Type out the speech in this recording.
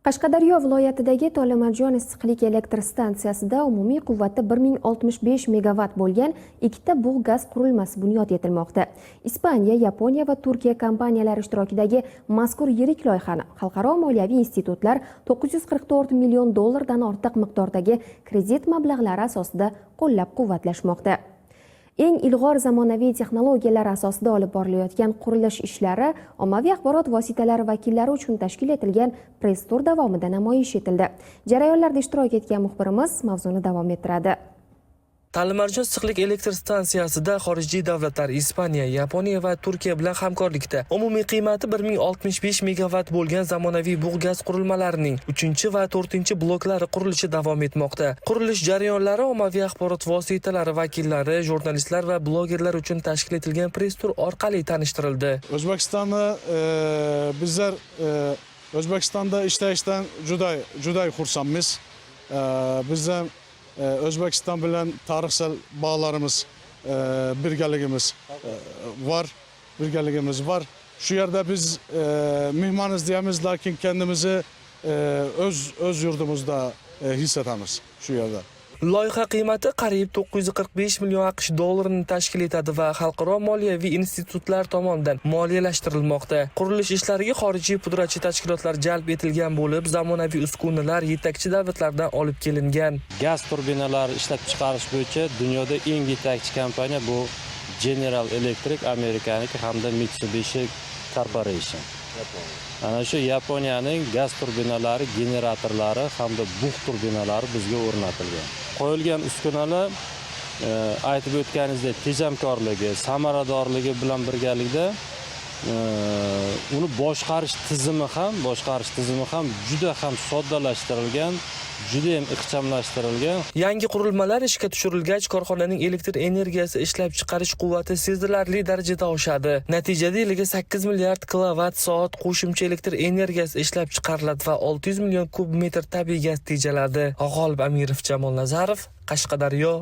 Qashqadaryo viloyatidagi Tolimarjon issiqlik elektr stansiyasida umumiy quvvati 1065 megawatt bo'lgan ikkita bug' gaz qurilmasi bunyod etilmoqda. Ispaniya, Yaponiya va Turkiya kompaniyalari ishtirokidagi mazkur yirik loyihani xalqaro moliyaviy institutlar 944 million dollardan ortiq miqdordagi kredit mablag'lari asosida qo'llab-quvvatlashmoqda. Eng ilg'or zamonaviy texnologiyalar asosida olib borilayotgan qurilish ishlari ommaviy axborot vositalari vakillari uchun tashkil etilgan press tur davomida namoyish etildi. Jarayonlarda ishtirok etgan muxbirimiz mavzuni davom ettiradi. Tolimarjon issiqlik elektr stansiyasida xorijlik davlatlar Ispaniya, Yaponiya va Turkiya bilan hamkorlikda umumiy qiymati 1065 megawatt bo'lgan zamonaviy bug' gaz qurilmalarining 3 va 4 bloklari qurilishi davom etmoqda. Qurilish jarayonlari ommaviy axborot vositalari vakillari, jurnalistlar va blogerlar uchun tashkil etilgan press tur orqali tanishtirildi. Bizlar O'zbekistonda ishlashdan juda xursandmiz. Bizlar O'zbekiston bilan tarixsel bağlarımız, birgaligimiz var. Şu yerde biz mehmanız diyemiz, lakin kendimizi öz yurdumuzda hissedemiz şu yerde. Loyiha qiymati qariyb 945 million AQSh dollarini tashkil etadi va xalqaro moliyaviy institutlar tomonidan moliyalashtirilmoqda. Qurilish ishlariga xorijiy pudratchi tashkilotlar jalb etilgan bo'lib, zamonaviy uskunalar yetakchi davlatlardan olib kelingan. Gaz turbinalari ishlab chiqarish bo'yicha dunyoda eng yetakchi kompaniya bu General Electric Amerikaniki hamda Mitsubishi Corporation. Ana shu Yaponiyaning gaz turbinalari, generatorlari hamda bug' turbinalari bizga o'rnatilgan. Qo'yilgan uskunalar aytib o'tganingizdek tejamkorligi, samaradorligi bilan birgalikda uni boshqarish tizimi ham juda ham soddalashtirilgan, juda ham ixchamlashtirilgan. Yangi qurilmalar ishga tushirilgach, korxonaning elektr energiyasi ishlab chiqarish quvvati sezilarli darajada oshadi. Natijada yiliga 8 milliard kilovatt soat qo'shimcha elektr energiyasi ishlab chiqariladi va 600 million kub metr tabiiy gaz tejaladi. G'olib Amirov, Jamol Nazarov, Qashqadaryo.